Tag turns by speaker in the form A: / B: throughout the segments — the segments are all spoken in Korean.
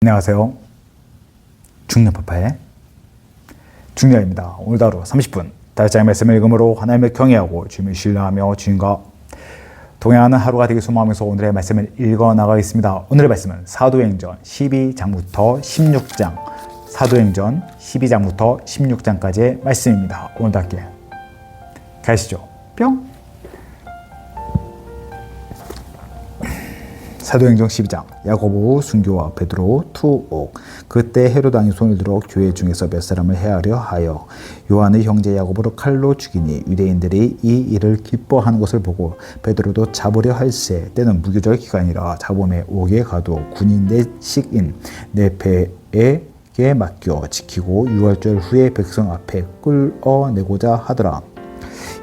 A: 안녕하세요. 중년파파의 중년입니다. 오늘도 하루 30분 달짜리 말씀을 읽음으로 하나님을 경외하고 주님을 신뢰하며 주님과 동행하는 하루가 되길 소망하면서 오늘의 말씀을 읽어나가겠습니다. 오늘의 말씀은 사도행전 12장부터 16장 사도행전 12장부터 16장까지의 말씀입니다. 오늘도 함께 가시죠. 뿅! 사도행전 12장 야고보, 순교와 베드로, 투옥. 그때 헤롯 왕이 손을 들어 교회 중에서 몇 사람을 해하려 하여 요한의 형제 야고보를 칼로 죽이니 유대인들이 이 일을 기뻐하는 것을 보고 베드로도 잡으려 할세. 때는 무교절 기간이라 잡음에 옥에 가도 군인 내 식인 내 배에게 맡겨 지키고 유월절 후에 백성 앞에 끌어내고자 하더라.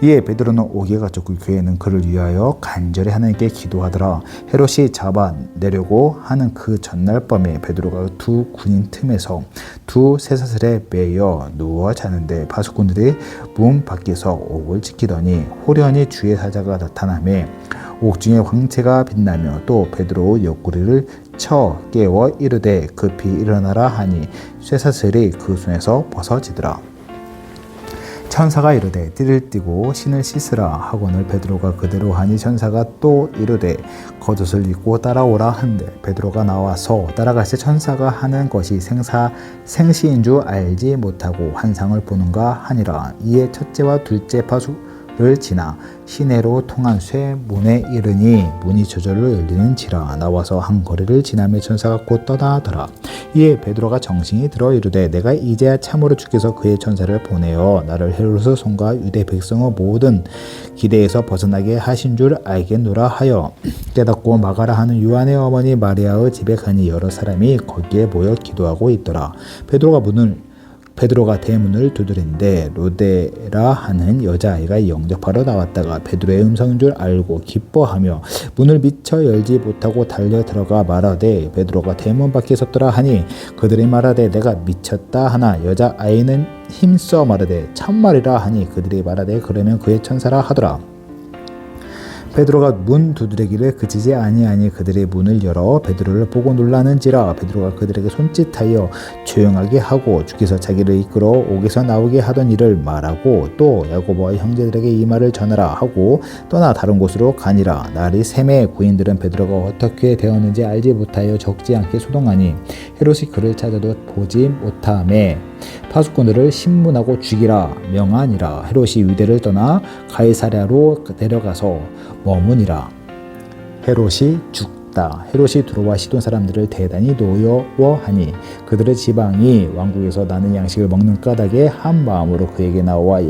A: 이에 베드로는 옥에 갇혔고 교회는 그를 위하여 간절히 하나님께 기도하더라. 헤롯이 잡아내려고 하는 그 전날 밤에 베드로가 두 군인 틈에서 두 쇠사슬에 매여 누워 자는데 파수꾼들이 문 밖에서 옥을 지키더니 호련히 주의 사자가 나타나매 옥 중에 광채가 빛나며 또 베드로 옆구리를 쳐 깨워 이르되 급히 일어나라 하니 쇠사슬이 그 손에서 벗어지더라. 천사가 이르되 띠를 띠고 신을 씻으라 하거늘 베드로가 그대로 하니 천사가 또 이르되 겉옷을 입고 따라오라 한데 베드로가 나와서 따라갈새 천사가 하는 것이 생시인 줄 알지 못하고 환상을 보는가 하니라. 이에 첫째와 둘째 파수를 지나 시내로 통한 쇠문에 이르니 문이 저절로 열리는지라. 나와서 한 거리를 지나며 천사가 곧 떠나더라. 이에 베드로가 정신이 들어 이르되 내가 이제야 참으로 주께서 그의 천사를 보내어 나를 헤롯의 손과 유대 백성의 모든 기대에서 벗어나게 하신 줄 알겠노라 하여 깨닫고 마가라 하는 요한의 어머니 마리아의 집에 가니 여러 사람이 거기에 모여 기도하고 있더라. 베드로가 대문을 두드린데 로데라 하는 여자아이가 영접하러 나왔다가 베드로의 음성인 줄 알고 기뻐하며 문을 미처 열지 못하고 달려 들어가 말하되 베드로가 대문 밖에 섰더라 하니 그들이 말하되 내가 미쳤다 하나 여자아이는 힘써 말하되 참말이라 하니 그들이 말하되 그러면 그의 천사라 하더라. 베드로가 문 두드리기를 그치지 아니하니 그들의 문을 열어 베드로를 보고 놀라는지라. 베드로가 그들에게 손짓하여 조용하게 하고 주께서 자기를 이끌어 옥에서 나오게 하던 일을 말하고 또 야고보와 형제들에게 이 말을 전하라 하고 떠나 다른 곳으로 가니라. 날이 새매 고인들은 베드로가 어떻게 되었는지 알지 못하여 적지 않게 소동하니 헤롯이 그를 찾아도 보지 못하매 파수꾼들을 신문하고 죽이라 명하니라. 헤롯이 유대를 떠나 가이사랴로 데려가서 머무니라. 헤롯이 죽다. 헤롯이 두로와 시돈 사람들을 대단히 노여워하니 그들의 지방이 왕국에서 나는 양식을 먹는 까닭에 한 마음으로 그에게 나와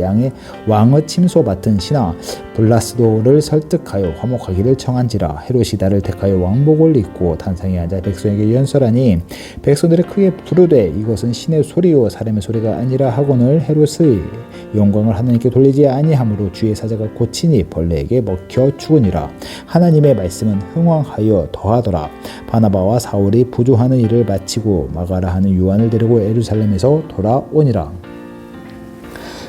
A: 왕의 침소 맡은 신하 블라스도를 설득하여 화목하기를 청한지라. 헤롯이 나를 택하여 왕복을 입고 단상에 앉아 백성에게 연설하니 백성들이 크게 부르되 이것은 신의 소리요 사람의 소리가 아니라 하거늘 헤롯의 영광을 하나님께 돌리지 아니하므로 주의 사자가 고치니 벌레에게 먹혀 죽으니라. 하나님의 말씀은 흥왕하여 더하더라. 바나바와 사울이 부조하는 일을 마치고 마가라 하는 요한을 데리고 예루살렘에서 돌아오니라.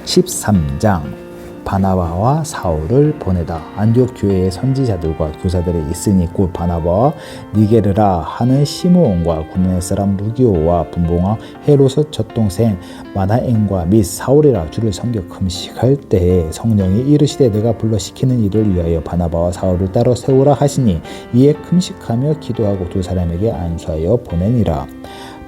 A: 13장 바나바와 사울을 보내다. 안디옥 교회의 선지자들과 교사들이 있으니 곧 바나바와 니게르라 하는 시므온과 구레네 사람 루기오와 분봉왕 헤롯의 젖동생 마나엔과 및 사울이라 주를 섬겨 금식할 때에 성령이 이르시되 내가 불러 시키는 일을 위하여 바나바와 사울을 따로 세우라 하시니 이에 금식하며 기도하고 두 사람에게 안수하여 보내니라.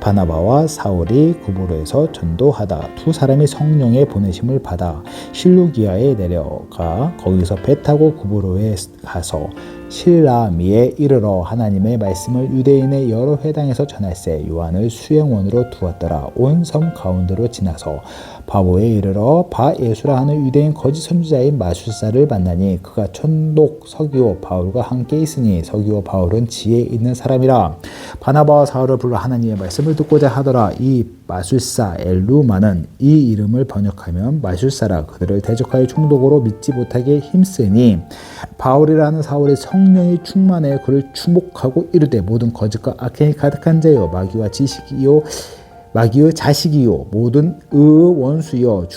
A: 바나바와 사울이 구브로에서 전도하다 두 사람이 성령의 보내심을 받아 실루기아에 내려가 거기서 배 타고 구브로에 가서 실라미에 이르러 하나님의 말씀을 유대인의 여러 회당에서 전할세 요한을 수행원으로 두었더라. 온 섬 가운데로 지나서 바보에 이르러 바예수라 하는 유대인 거짓 선지자인 마술사를 만나니 그가 천독 서기오 바울과 함께 있으니 서기오 바울은 지혜 있는 사람이라. 바나바와 사울을 불러 하나님의 말씀을 듣고자 하더라. 이 마술사 엘루마는 이 이름을 번역하면 마술사라. 그들을 대적하여 충독으로 믿지 못하게 힘쓰니 바울이라는 사울의 성령이 충만해 그를 주목하고 이르되 모든 거짓과 악행이 가득한 자여 마귀와 지식이요 마귀의 자식이요 모든 의의 원수여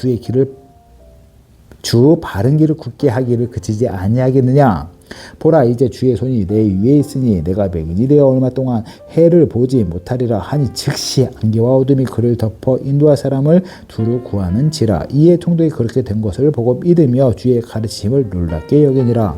A: 주 바른 길을 굳게 하기를 그치지 아니하겠느냐. 보라, 이제 주의 손이 내 위에 있으니 내가 맹인이 되어 얼마 동안 해를 보지 못하리라 하니 즉시 안개와 어둠이 그를 덮어 인도할 사람을 두루 구하는지라. 이에 총독이 그렇게 된 것을 보고 믿으며 주의 가르치심을 놀랍게 여기니라.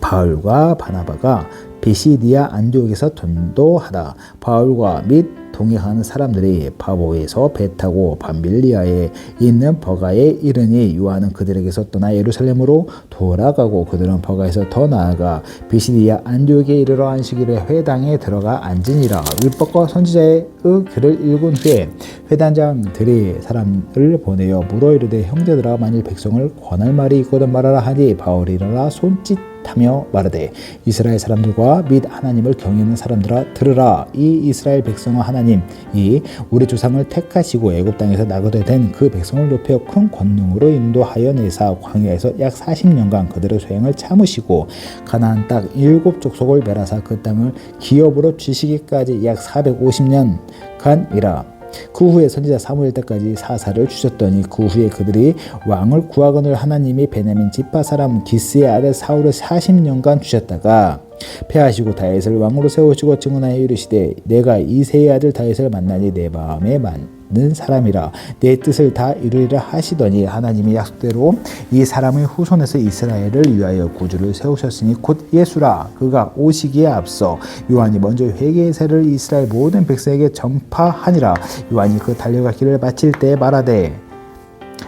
A: 바울과 바나바가 비시디아 안디옥에서 전도하다. 바울과 및 동행하는 사람들이 바보에서 배 타고 밤빌리아에 있는 버가에 이르니 요한은 그들에게서 떠나 예루살렘으로 돌아가고 그들은 버가에서 더 나아가 비시디아 안디옥에 이르러 안식일에 회당에 들어가 앉으니라. 율법과 선지자의 글을 읽은 후에 회단장들이 사람을 보내어 물어 이르되 형제들아, 만일 백성을 권할 말이 있거든 말하라 하니 바울이 일어나 손짓하며 말하되 이스라엘 사람들과 및 하나님을 경외하는 사람들아 들으라. 이 이스라엘 백성은 하나님이 우리 조상을 택하시고 애굽 땅에서 나그네 된 그 백성을 높여 큰 권능으로 인도하여 내사 광야에서 약 40년간 그들의 소행을 참으시고 가나안 땅 7족속을 멸하사 그 땅을 기업으로 주시기까지 약 450년간이라. 그 후에 선지자 사무엘 때까지 사사를 주셨더니 그 후에 그들이 왕을 구하거늘 하나님이 베냐민 지파 사람 기스의 아들 사울을 40년간 주셨다가 패하시고 다윗을 왕으로 세우시고 증언하여 이르시되 내가 이새의 아들 다윗을 만나니 내 마음에 맞는 사람이라 내 뜻을 다 이루리라 하시더니 하나님이 약속대로 이 사람의 후손에서 이스라엘을 위하여 구주를 세우셨으니 곧 예수라. 그가 오시기에 앞서 요한이 먼저 회개의 세를 이스라엘 모든 백성에게 전파하니라. 요한이 그 달려갈 길을 마칠 때에 말하되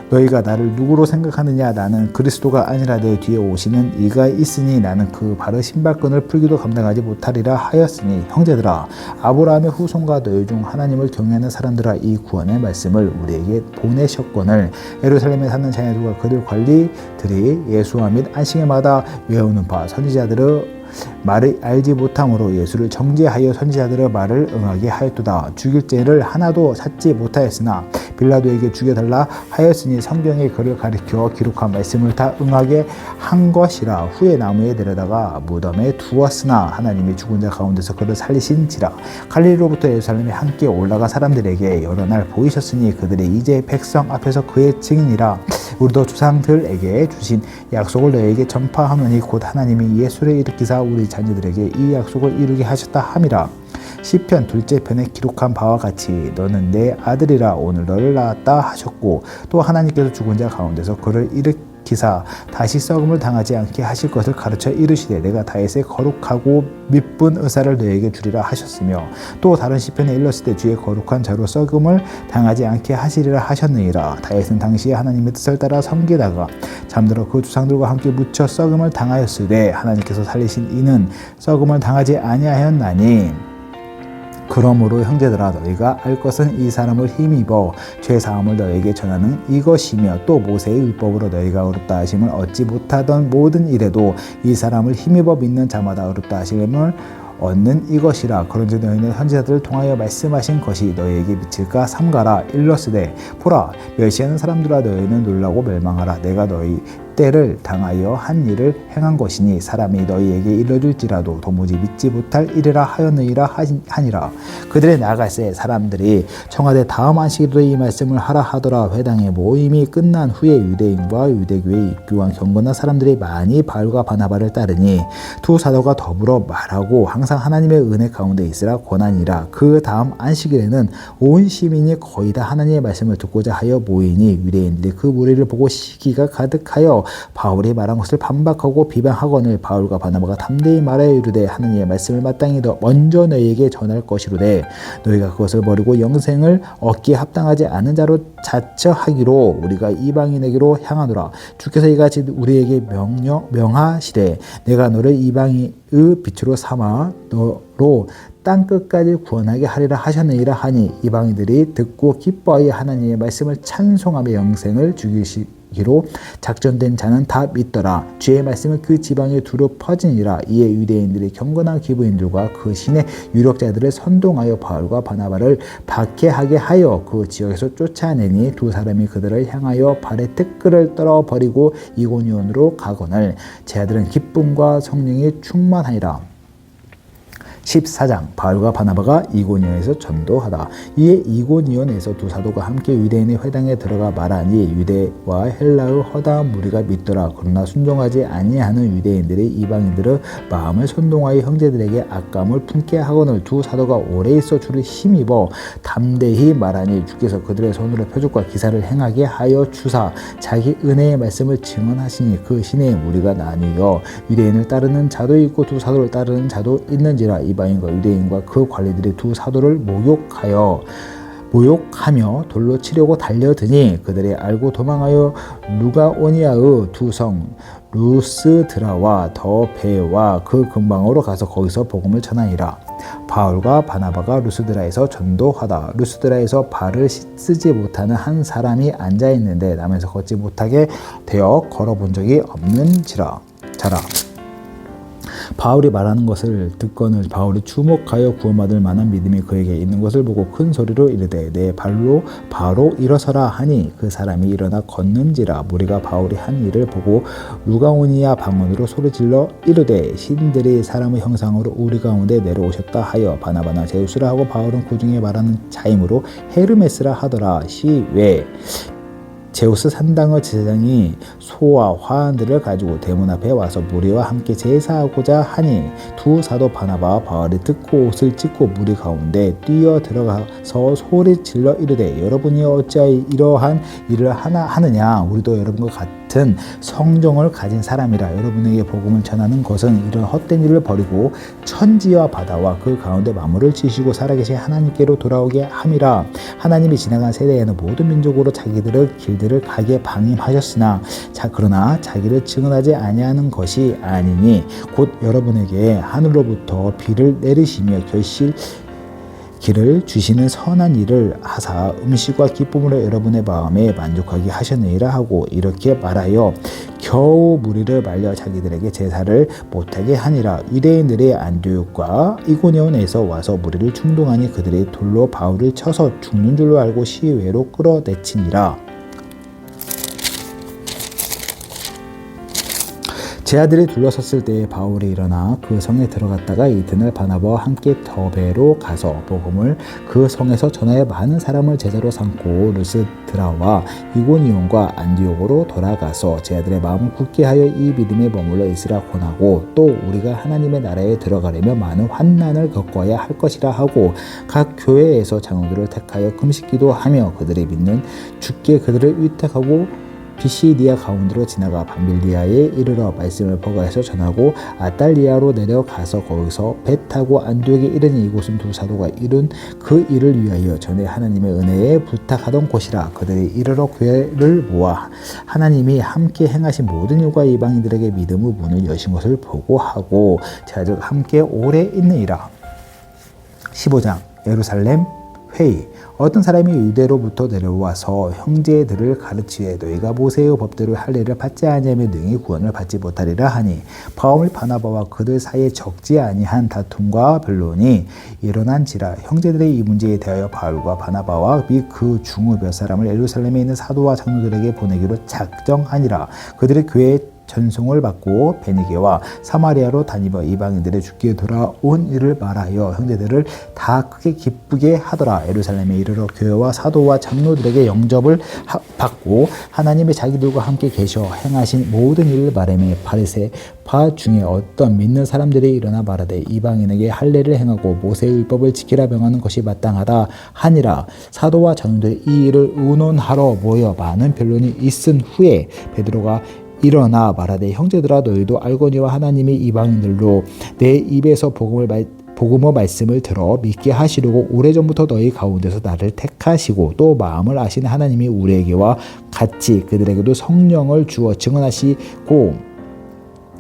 A: 너희가 나를 누구로 생각하느냐? 나는 그리스도가 아니라 내 뒤에 오시는 이가 있으니 나는 그 발의 신발끈을 풀기도 감당하지 못하리라 하였으니 형제들아, 아브라함의 후손과 너희 중 하나님을 경외하는 사람들아, 이 구원의 말씀을 우리에게 보내셨거늘 예루살렘에 사는 자녀들과 그들 관리들이 예수와 및 안식일마다 외우는 바 선지자들의 말을 알지 못함으로 예수를 정죄하여 선지자들의 말을 응하게 하였도다. 죽일 죄를 하나도 찾지 못하였으나 빌라도에게 죽여달라 하였으니 성경에 그를 가리켜 기록한 말씀을 다 응하게 한 것이라. 후에 나무에 내려다가 무덤에 두었으나 하나님이 죽은 자 가운데서 그를 살리신지라. 갈릴리로부터 예루살렘에 함께 올라간 사람들에게 여러 날 보이셨으니 그들이 이제 백성 앞에서 그의 증인이라. 우리도 조상들에게 주신 약속을 너희에게 전파하노니 곧 하나님이 예수를 일으키사 우리 자녀들에게 이 약속을 이루게 하셨다 함이라. 시편 2째 편에 기록한 바와 같이 너는 내 아들이라 오늘 너를 낳았다 하셨고 또 하나님께서 죽은 자 가운데서 그를 일으키사 다시 썩음을 당하지 않게 하실 것을 가르쳐 이르시되 내가 다윗의 거룩하고 미쁜 의사를 너에게 주리라 하셨으며 또 다른 시편에 일렀을 때 주의 거룩한 자로 썩음을 당하지 않게 하시리라 하셨느니라. 다윗은 당시에 하나님의 뜻을 따라 섬기다가 잠들어 그 조상들과 함께 묻혀 썩음을 당하였으되 하나님께서 살리신 이는 썩음을 당하지 아니하였나니 그러므로 형제들아, 너희가 알 것은 이 사람을 힘입어 죄사함을 너희에게 전하는 이것이며 또 모세의 율법으로 너희가 의롭다 하심을 얻지 못하던 모든 일에도 이 사람을 힘입어 믿는 자마다 의롭다 하심을 얻는 이것이라. 그런즉 너희는 선지자들을 통하여 말씀하신 것이 너희에게 미칠까 삼가라. 일러스되 보라, 멸시하는 사람들아, 너희는 놀라고 멸망하라. 내가 너희 때를 당하여 한 일을 행한 것이니 사람이 너희에게 일러줄지라도 도무지 믿지 못할 일이라 하였느니라 하니라. 그들의 나아갈새 사람들이 청하되 다음 안식일로 이 말씀을 하라 하더라. 회당의 모임이 끝난 후에 유대인과 유대교에 입교한 경건한 사람들이 많이 바울과 바나바를 따르니 두 사도가 더불어 말하고 항상 하나님의 은혜 가운데 있으라 권하니라. 그 다음 안식일에는 온 시민이 거의 다 하나님의 말씀을 듣고자 하여 모이니 유대인들이 그 무리를 보고 시기가 가득하여 바울이 말한 것을 반박하고 비방하거늘 바울과 바나바가 담대히 말하여 이르되 하나님의 말씀을 마땅히 더 먼저 너희에게 전할 것이로되 너희가 그것을 버리고 영생을 얻기에 합당하지 않은 자로 자처하기로 우리가 이방인에게로 향하노라. 주께서 이같이 우리에게 명하시되 내가 너를 이방인의 빛으로 삼아 너로 땅 끝까지 구원하게 하리라 하셨느니라 하니 이방인들이 듣고 기뻐하여 하나님의 말씀을 찬송하며 영생을 주기로 작전된 자는 다 믿더라. 주의 말씀은 그 지방에 두루 퍼지니라. 이에 유대인들이 경건한 기부인들과 그 신의 유력자들을 선동하여 바울과 바나바를 박해하게 하여 그 지역에서 쫓아내니 두 사람이 그들을 향하여 발에 티끌을 떨어버리고 이고니온으로 가거늘 제 아들은 기쁨과 성령이 충만하니라. 14장 바울과 바나바가 이고니온에서 전도하다. 이에 이고니온에서 두 사도가 함께 유대인의 회당에 들어가 말하니 유대와 헬라의 허다한 무리가 믿더라. 그러나 순종하지 아니하는 유대인들이 이방인들의 마음을 선동하여 형제들에게 악감을 품게 하거늘 두 사도가 오래 있어 주를 힘입어 담대히 말하니 주께서 그들의 손으로 표적과 기사를 행하게 하여 주사 자기 은혜의 말씀을 증언하시니 그 시내에 무리가 나뉘어 유대인을 따르는 자도 있고 두 사도를 따르는 자도 있는지라. 이방인과 유대인과 그 관리들이 두 사도를 모욕하며 돌로 치려고 달려드니 그들이 알고 도망하여 루가오니아의 두 성 루스드라와 더베와 그 근방으로 가서 거기서 복음을 전하니라. 바울과 바나바가 루스드라에서 전도하다. 루스드라에서 발을 쓰지 못하는 한 사람이 앉아 있는데 남에서 걷지 못하게 되어 걸어본 적이 없는지라. 자라. 바울이 말하는 것을 듣고는 바울이 주목하여 구원받을 만한 믿음이 그에게 있는 것을 보고 큰 소리로 이르되 내 발로 바로 일어서라 하니 그 사람이 일어나 걷는지라. 무리가 바울이 한 일을 보고 루가오니아 방언으로 소리질러 이르되 신들이 사람의 형상으로 우리 가운데 내려오셨다 하여 바나바나 제우스라 하고 바울은 그 중에 말하는 자임으로 헤르메스라 하더라. 시외 제우스 산당의 제사장이 소와 화환들을 가지고 대문 앞에 와서 무리와 함께 제사하고자 하니 두 사도 바나바와 바울이 듣고 옷을 찢고 무리 가운데 뛰어 들어가서 소리 질러 이르되 여러분이 어찌하여 이러한 일을 하느냐. 우리도 여러분과 같은 성정을 가진 사람이라. 여러분에게 복음을 전하는 것은 이런 헛된 일을 버리고 천지와 바다와 그 가운데 만물을 지시고 살아계신 하나님께로 돌아오게 함이라. 하나님이 지나간 세대에는 모든 민족으로 자기들의 길들을 가게 방임하셨으나 그러나 자기를 증언하지 아니하는 것이 아니니 곧 여러분에게 하늘로부터 비를 내리시며 길을 주시는 선한 일을 하사 음식과 기쁨으로 여러분의 마음에 만족하게 하셨느니라 하고 이렇게 말하여 겨우 무리를 말려 자기들에게 제사를 못하게 하니라. 유대인들이 안디옥과 이고니온에서 와서 무리를 충동하니 그들이 돌로 바울을 쳐서 죽는 줄로 알고 시외로 끌어내치니라. 제 아들이 둘러섰을 때에 바울이 일어나 그 성에 들어갔다가 이튿날 바나바와 함께 더베로 가서 복음을 그 성에서 전하여 많은 사람을 제자로 삼고 루스드라와 이고니온과 안디옥으로 돌아가서 제 아들의 마음을 굳게 하여 이 믿음에 머물러 있으라 권하고 또 우리가 하나님의 나라에 들어가려면 많은 환난을 겪어야 할 것이라 하고 각 교회에서 장로들을 택하여 금식기도 하며 그들이 믿는 주께 그들을 위탁하고 비시디아 가운데로 지나가 밤빌리아에 이르러 말씀을 포괄해서 전하고 아달리아로 내려가서 거기서 배 타고 안디옥에 이르니 이곳은 두 사도가 이룬 그 일을 위하여 전에 하나님의 은혜에 부탁하던 곳이라. 그들이 이르러 교회를 모아 하나님이 함께 행하신 모든 일과 이방인들에게 믿음의 문을 여신 것을 보고하고 제자들 함께 오래 있느니라. 15장 예루살렘 회의. 어떤 사람이 유대로부터 내려와서 형제들을 가르치되 너희가 모세의 법대로 할례를 받지 아니하면 능히 구원을 받지 못하리라 하니 바울 바나바와 그들 사이에 적지 아니한 다툼과 변론이 일어난지라. 형제들의 이 문제에 대하여 바울과 바나바와 및 그 중의 몇 사람을 예루살렘에 있는 사도와 장로들에게 보내기로 작정하니라. 그들의 교회에 전송을 받고 베니게와 사마리아로 다니며 이방인들의 주께 돌아온 일을 말하여 형제들을 다 크게 기쁘게 하더라. 예루살렘에 이르러 교회와 사도와 장로들에게 영접을 받고 하나님의 자기들과 함께 계셔 행하신 모든 일을 말하며 바리새파 중에 어떤 믿는 사람들이 일어나 말하되 이방인에게 할례를 행하고 모세의 율법을 지키라 명하는 것이 마땅하다 하니라. 사도와 장로들이 이 일을 의논하러 모여 많은 변론이 있은 후에 베드로가 일어나 말하되 형제들아 너희도 알거니와 하나님이 이방인들로 내 입에서 복음의 말씀을 들어 믿게 하시려고 오래전부터 너희 가운데서 나를 택하시고 또 마음을 아시는 하나님이 우리에게와 같이 그들에게도 성령을 주어 증언하시고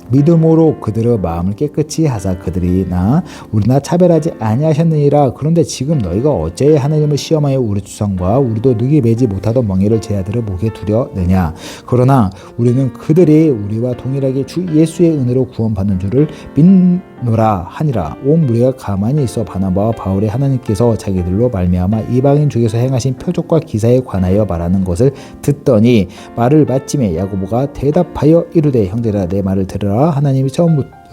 A: 믿음으로 그들의 마음을 깨끗이 하사 그들이나 우리나 차별하지 아니하셨느니라. 그런데 지금 너희가 어찌 하나님을 시험하여 우리 주상과 우리도 능히 매지 못하던 멍에를 제 아들의 목에 두려느냐. 그러나 우리는 그들이 우리와 동일하게 주 예수의 은혜로 구원받는 줄을 믿노라 하니라. 온 무리가 가만히 있어 바나바와 바울의 하나님께서 자기들로 말미암아 이방인 중에서 행하신 표적과 기사에 관하여 말하는 것을 듣더니 말을 마침에 야고보가 대답하여 이르되 형제라 내 말을 들으라. 하나님이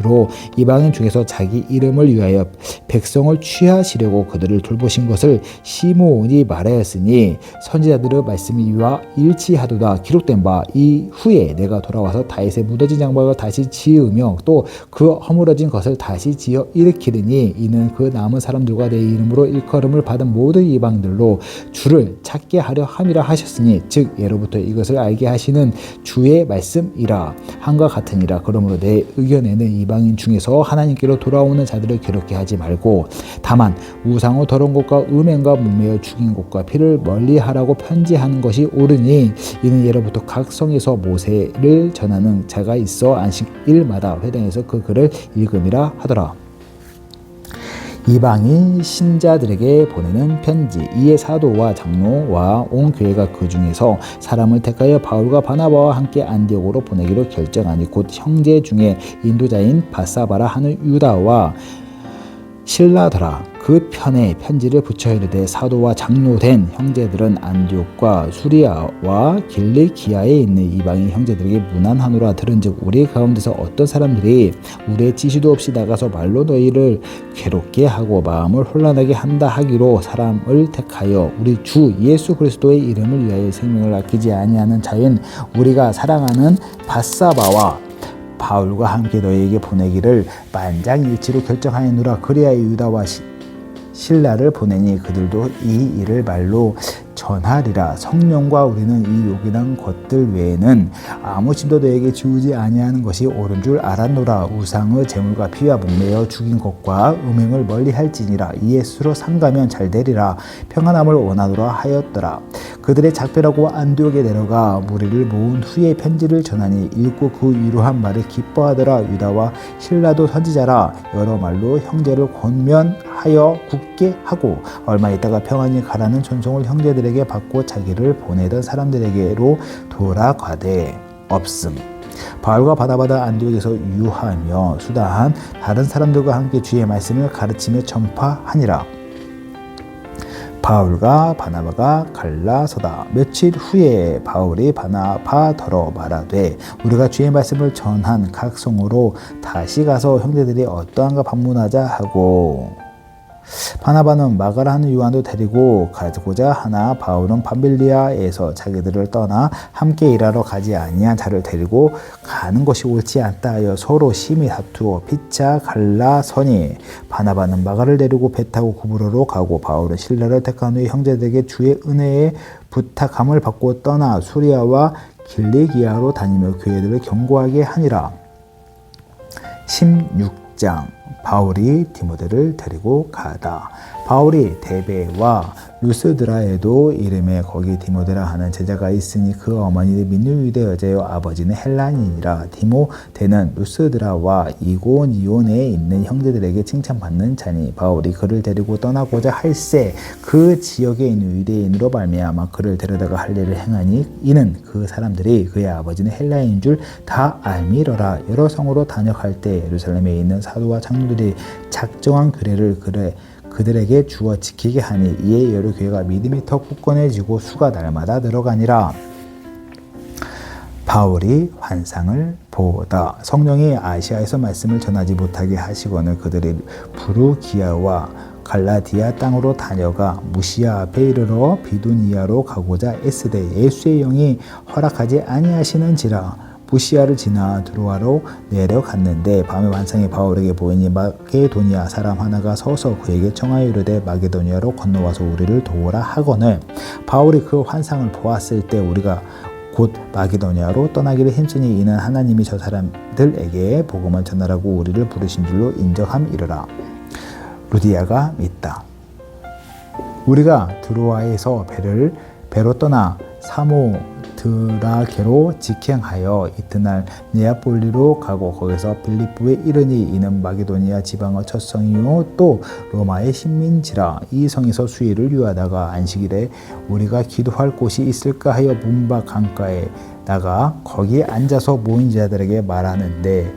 A: 로 이방인 중에서 자기 이름을 위하여 백성을 취하시려고 그들을 돌보신 것을 시므온이 말하였으니 선지자들의 말씀이 이와 일치하도다. 기록된 바 이후에 내가 돌아와서 다윗의 무너진 장막을 다시 지으며 또 그 허물어진 것을 다시 지어 일으키리니 이는 그 남은 사람들과 내 이름으로 일컬음을 받은 모든 이방들로 주를 찾게 하려 함이라 하셨으니 즉 예로부터 이것을 알게 하시는 주의 말씀이라 한과 같으니라. 그러므로 내 의견에는 이방인 중에서 하나님께로 돌아오는 자들을 괴롭게 하지 말고 다만 우상의 더러운 것과 음행과 문매어 죽인 것과 피를 멀리하라고 편지하는 것이 옳으니 이는 예로부터 각 성에서 모세를 전하는 자가 있어 안식일마다 회당에서 그 글을 읽음이라 하더라. 이방인 신자들에게 보내는 편지. 이에 사도와 장로와 온 교회가 그 중에서 사람을 택하여 바울과 바나바와 함께 안디옥으로 보내기로 결정하니 곧 형제 중에 인도자인 바사바라 하는 유다와 실라더라. 그 편에 편지를 붙여 이르되 사도와 장로된 형제들은 안디옥과 수리아와 길리기아에 있는 이방인 형제들에게 문안하노라. 들은즉 우리 가운데서 어떤 사람들이 우리의 지시도 없이 나가서 말로 너희를 괴롭게 하고 마음을 혼란하게 한다 하기로 사람을 택하여 우리 주 예수 그리스도의 이름을 위하여 생명을 아끼지 아니하는 자인 우리가 사랑하는 바사바와 바울과 함께 너희에게 보내기를 만장일치로 결정하였노라. 그리하여 유다와 신라를 보내니 그들도 이 일을 말로 전하리라. 성령과 우리는 이 요긴한 것들 외에는 아무 짐도 너에게 지우지 아니하는 것이 옳은 줄 알았노라. 우상의 재물과 피와 목매어 죽인 것과 음행을 멀리할지니라. 이에 스스로 삼가면 잘 되리라. 평안함을 원하노라 하였더라. 그들의 작별하고 안디옥에 내려가 무리를 모은 후에 편지를 전하니 읽고 그 위로한 말을 기뻐하더라. 유다와 신라도 선지자라. 여러 말로 형제를 권면하여 굳게 하고 얼마 있다가 평안히 가라는 전송을 형제들에게 받고 자기를 보내던 사람들에게로 돌아가되 없음. 바울과 바나바가 안디옥에서 유하며 수다한 다른 사람들과 함께 주의 말씀을 가르치며 전파하니라. 바울과 바나바가 갈라서다. 며칠 후에 바울이 바나바더러 말하되 우리가 주의 말씀을 전한 각 성으로 다시 가서 형제들이 어떠한가 방문하자 하고 바나바는 마가라 하는 요한도 데리고 가고자 하나 바울은 밤빌리아에서 자기들을 떠나 함께 일하러 가지 아니한 자를 데리고 가는 것이 옳지 않다 하여 서로 심히 다투어 피차 갈라서니 바나바는 마가를 데리고 배 타고 구브로로 가고 바울은 실라를 택한 후에 형제들에게 주의 은혜에 부탁함을 받고 떠나 수리아와 길리기아로 다니며 교회들을 경고하게 하니라. 16장 바울이 디모데를 데리고 가다. 바울이 데베와 루스드라에도 이름에 거기 디모데라 하는 제자가 있으니 그 어머니는 민유 유대 여자요 아버지는 헬라인이라. 디모데는 루스드라와 이고니온에 있는 형제들에게 칭찬받는 자니 바울이 그를 데리고 떠나고자 할새 그 지역에 있는 유대인으로 말미암아 그를 데려다가 할 일을 행하니 이는 그 사람들이 그의 아버지는 헬라인인 줄 다 알미러라. 여러 성으로 다녀갈 때 예루살렘에 있는 사도와 장로들이 작정한 규례를 그들에게 주어 지키게 하니 이에 여러 교회가 믿음이 더 굳건해지고 수가 날마다 늘어가니라. 바울이 환상을 보다. 성령이 아시아에서 말씀을 전하지 못하게 하시거늘 그들이 부르기아와 갈라디아 땅으로 다녀가 무시아 앞에 이르러 비두니아로 가고자 애쓰되 예수의 영이 허락하지 아니하시는지라. 무시아를 지나 드로아로 내려갔는데 밤에 환상이 바울에게 보이니 마게도니아 사람 하나가 서서 그에게 청하여 이르되 마게도니아로 건너와서 우리를 도우라 하거늘 바울이 그 환상을 보았을 때 우리가 곧 마게도니아로 떠나기를 힘쓰니 이는 하나님이 저 사람들에게 복음을 전하라고 우리를 부르신 줄로 인정함이르라. 루디아가 믿다. 우리가 드로아에서 배로 떠나 사모드라게로 직행하여 이튿날 네아폴리로 가고 거기서 빌립보에 이르니 이는 마게도니아 지방의 첫 성이요 또 로마의 식민지라. 이 성에서 수일을 유하다가 안식일에 우리가 기도할 곳이 있을까 하여 문밖 강가에 나가 거기 앉아서 모인 자들에게 말하는데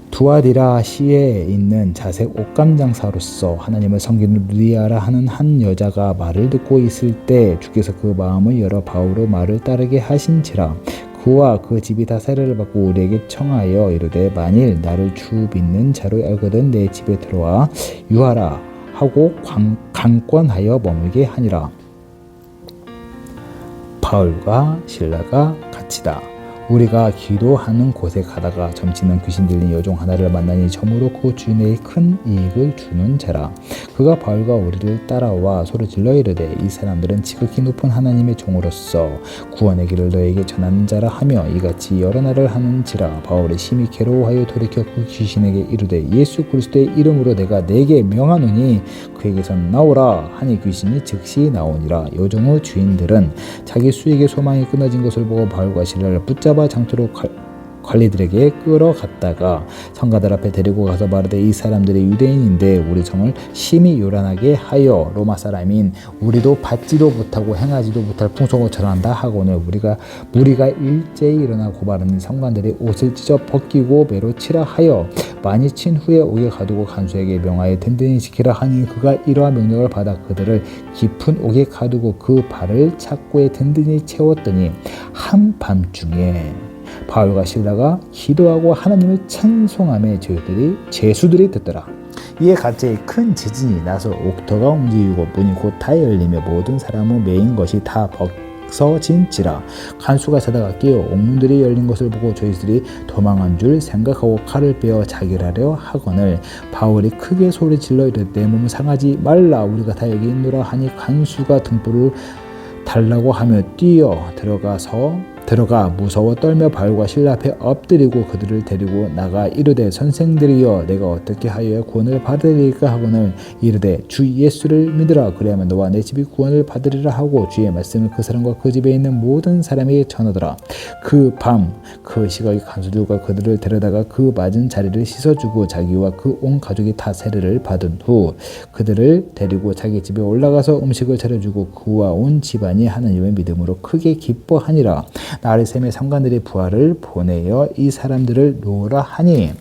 A: 두아디라 시에 있는 자색 옷감 장사로서 하나님을 섬기는 루디아라 하는 한 여자가 말을 듣고 있을 때 주께서 그 마음을 열어 바울의 말을 따르게 하신지라. 그 그와 그 집이 다 세례를 받고 우리에게 청하여 이르되 만일 나를 주 믿는 자로 알거든 내 집에 들어와 유하라 하고 강권하여 머물게 하니라. 바울과 실라가 갇히다. 우리가 기도하는 곳에 가다가 점치는 귀신 들린 여종 하나를 만나니 점으로 그 주인에게 큰 이익을 주는 자라. 그가 바울과 우리를 따라와 소리질러 이르되 이 사람들은 지극히 높은 하나님의 종으로서 구원의 길을 너에게 전하는 자라 하며 이같이 여러 날을 하는지라. 바울이 심히 괴로워하여 돌이켜 그 귀신에게 이르되 예수 그리스도의 이름으로 내가 내게 명하노니 그에게서 나오라 하니 귀신이 즉시 나오니라. 여종의 주인들은 자기 수익의 소망이 끊어진 것을 보고 바울과 실라를 붙잡아 장터로 관리들에게 끌어갔다가 성가들 앞에 데리고 가서 말하되 이 사람들이 유대인인데 우리 성을 심히 요란하게 하여 로마 사람인 우리도 받지도 못하고 행하지도 못할 풍속을 전한다 하고는 무리가 일제히 일어나 고발하니 성관들이 옷을 찢어 벗기고 매로 치라 하여 많이 친 후에 옥에 가두고 간수에게 명하여 든든히 지키라 하니 그가 이러한 명령을 받아 그들을 깊은 옥에 가두고 그 발을 착고에 든든히 채웠더니 한밤중에 바울과 실라가 기도하고 하나님을 찬송하며 제수들이 듣더라. 이에 갑자기 큰 지진이 나서 옥터가 움직이고 문이 곧 다 열리며 모든 사람은 메인 것이 다 벗어진지라. 간수가 자다가 깨어 옥문들이 열린 것을 보고 저희들이 도망한 줄 생각하고 칼을 빼어 자결하려 하거늘 바울이 크게 소리질러 이르되 내 몸을 상하지 말라 우리가 다 여기 있노라 하니 간수가 등불을 달라고 하며 뛰어 들어가 무서워 떨며 바울과 실라 앞에 엎드리고 그들을 데리고 나가 이르되 선생들이여 내가 어떻게 하여야 구원을 받으리까 하고는 이르되 주 예수를 믿으라 그리하면 너와 내 집이 구원을 받으리라 하고 주의 말씀을 그 사람과 그 집에 있는 모든 사람에게 전하더라. 그 밤 그 시각에 간수들과 그들을 데려다가 그 맞은 자리를 씻어주고 자기와 그 온 가족이 다 세례를 받은 후 그들을 데리고 자기 집에 올라가서 음식을 차려주고 그와 온 집안이 하나님의 믿음으로 크게 기뻐하니라. 나르셈의 상관들이 부하를 보내어 이 사람들을 놓으라 하니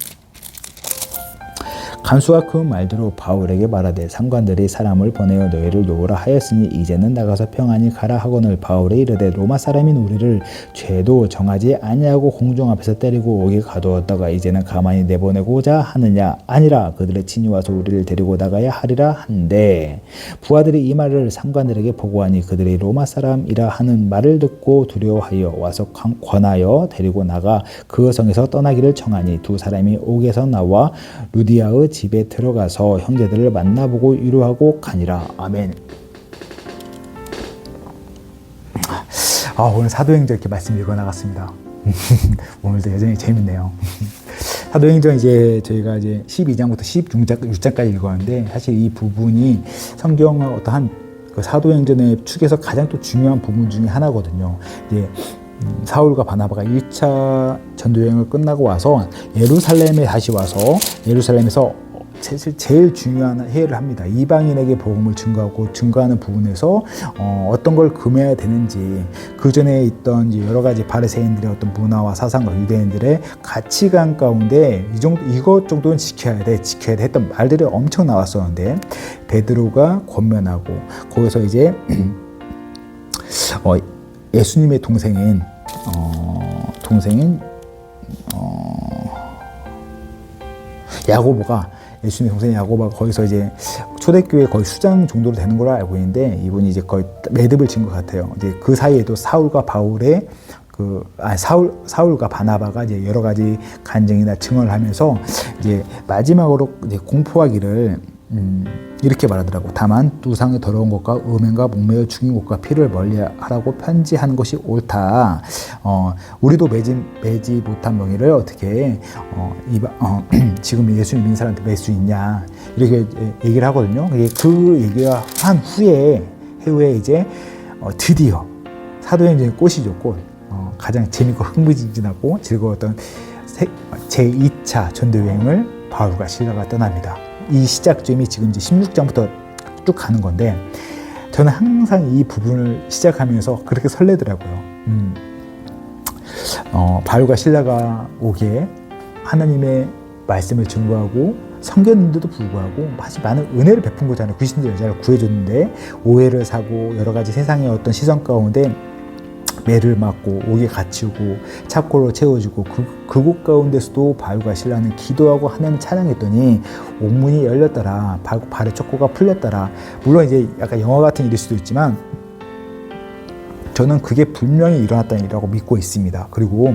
A: 간수가 그 말대로 바울에게 말하되 상관들이 사람을 보내어 너희를 놓으라 하였으니 이제는 나가서 평안히 가라 하거늘 바울이 이르되 로마 사람인 우리를 죄도 정하지 아니하고 공중 앞에서 때리고 옥에 가두었다가 이제는 가만히 내보내고자 하느냐 아니라 그들의 친히 와서 우리를 데리고 나가야 하리라 한데 부하들이 이 말을 상관들에게 보고하니 그들이 로마 사람이라 하는 말을 듣고 두려워하여 와서 권하여 데리고 나가 그 성에서 떠나기를 청하니 두 사람이 옥에서 나와 루디아의 집에 들어가서 형제들을 만나보고 위로하고 가니라. 아멘. 오늘 사도행전 이렇게 말씀 읽어 나갔습니다. 오늘도 여전히 재밌네요. 사도행전 이제 저희가 이제 12장부터 16장까지 읽었는데 사실 이 부분이 성경의 어떠한 그 사도행전의 축에서 가장 또 중요한 부분 중에 하나거든요. 이제 사울과 바나바가 1차 전도여행을 끝나고 와서 예루살렘에 다시 와서 예루살렘에서 제일 중요한 회의를 합니다. 이방인에게 복음을 증거하는 부분에서 어떤 걸 금해야 되는지 그 전에 있던 여러 가지 바리새인들의 어떤 문화와 사상과 유대인들의 가치관 가운데 이것 정도는 지켜야 돼 했던 말들이 엄청 나왔었는데 베드로가 권면하고 거기서 이제 예수님의 동생인 야고보가 예수님의 동생 야고보가 거기서 이제 초대교회 거의 수장 정도로 되는 걸로 알고 있는데 이분이 이제 거의 매듭을 진 것 같아요. 이제 그 사이에도 사울과 바나바가 이제 여러 가지 간증이나 증언을 하면서 이제 마지막으로 이제 공포하기를 이렇게 말하더라고. 다만 우상의 더러운 것과 음행과 목매어 죽인 것과 피를 멀리하라고 편지하는 것이 옳다. 우리도 매지 못한 멍에를 어떻게 지금 예수님 믿는 사람한테 맬 수 있냐 이렇게 얘기를 하거든요. 그 얘기가 한 후에 이제 드디어 사도행전의 꽃이죠. 꽃. 가장 재밌고 흥미진진하고 즐거웠던 제2차 전도여행을 바울과 실라가 떠납니다. 이 시작점이 지금 이제 16장부터 쭉 가는 건데 저는 항상 이 부분을 시작하면서 그렇게 설레더라고요. 바울과 실라가 오기에 하나님의 말씀을 증거하고 섬겼는데도 불구하고 아주 많은 은혜를 베푼 거잖아요. 귀신들 여자를 구해줬는데 오해를 사고 여러 가지 세상의 어떤 시선 가운데 매를 맞고 옥에 갇히고 착고로 채워지고 그곳 가운데서도 바울과 실라는 기도하고 하나님 찬양했더니 옥문이 열렸더라. 발의 촉고가 풀렸더라. 물론 이제 약간 영화 같은 일일 수도 있지만 저는 그게 분명히 일어났다는 일이라고 믿고 있습니다. 그리고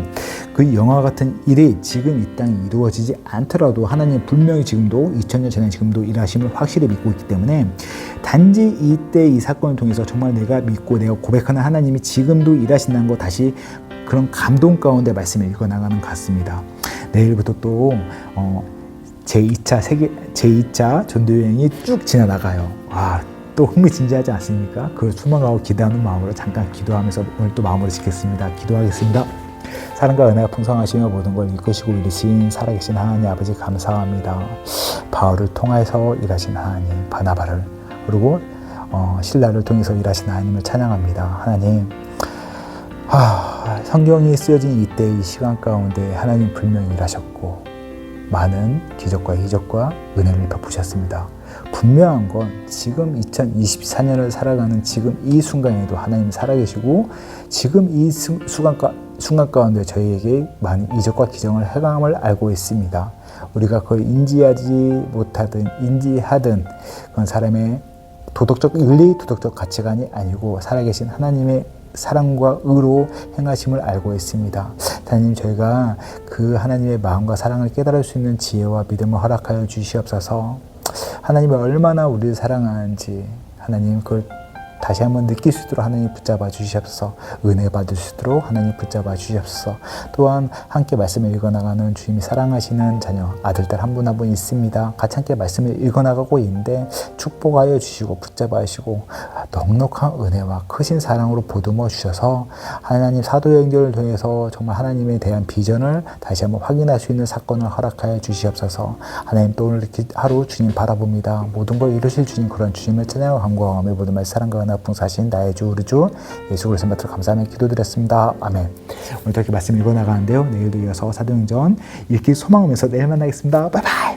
A: 그 영화 같은 일이 지금 이 땅에 이루어지지 않더라도 하나님 분명히 지금도 2000년 전에 지금도 일하심을 확실히 믿고 있기 때문에 단지 이때 이 사건을 통해서 정말 내가 믿고 내가 고백하는 하나님이 지금도 일하신다는 거 다시 그런 감동 가운데 말씀을 읽어나가는 것 같습니다. 내일부터 또 제2차 전도여행이 쭉 지나나가요. 또 흥미진진하지 않습니까? 그걸 소망하고 기대하는 마음으로 잠깐 기도하면서 오늘 또 마무리 짓겠습니다. 기도하겠습니다. 사랑과 은혜가 풍성하시며 모든 걸 이끄시고 이루신 살아계신 하나님 아버지 감사합니다. 바울을 통해서 일하신 하나님, 바나바를 그리고 실라를 통해서 일하신 하나님을 찬양합니다. 하나님, 성경이 쓰여진 이때 이 시간 가운데 하나님 분명히 일하셨고 많은 기적과 이적과 은혜를 베푸셨습니다. 분명한 건 지금 2024년을 살아가는 지금 이 순간에도 하나님 살아계시고 지금 이 순간 가운데 저희에게 많은 이적과 기적을 행함을 알고 있습니다. 우리가 그걸 인지하지 못하든 인지하든 그건 사람의 도덕적 윤리, 도덕적 가치관이 아니고 살아계신 하나님의 사랑과 의로 행하심을 알고 있습니다. 하나님, 저희가 그 하나님의 마음과 사랑을 깨달을 수 있는 지혜와 믿음을 허락하여 주시옵소서. 하나님이 얼마나 우리를 사랑하는지 하나님 그걸 다시 한번 느낄 수 있도록 하나님 붙잡아 주시옵소서. 은혜 받을 수 있도록 하나님 붙잡아 주시옵소서. 또한 함께 말씀을 읽어나가는 주님이 사랑하시는 자녀 아들딸 한 분 한 분 있습니다. 같이 함께 말씀을 읽어나가고 있는데 축복하여 주시고 붙잡아 주시고 넉넉한 은혜와 크신 사랑으로 보듬어 주셔서 하나님 사도행전을 통해서 정말 하나님에 대한 비전을 다시 한번 확인할 수 있는 사건을 허락하여 주시옵소서. 하나님, 또 오늘 이렇게 하루 주님 바라봅니다. 모든 걸 이루실 주님, 그런 주님을 찬양하고 간구하며 모든 말 사랑과 은혜 풍사신 나의 주 우리 주 예수 그리스도 받들어 감사하며 기도드렸습니다. 아멘. 오늘 이렇게 말씀 읽어나가는데요. 내일도 이어서 사도행전 읽기 소망하면서 내일 만나겠습니다. 바이바이.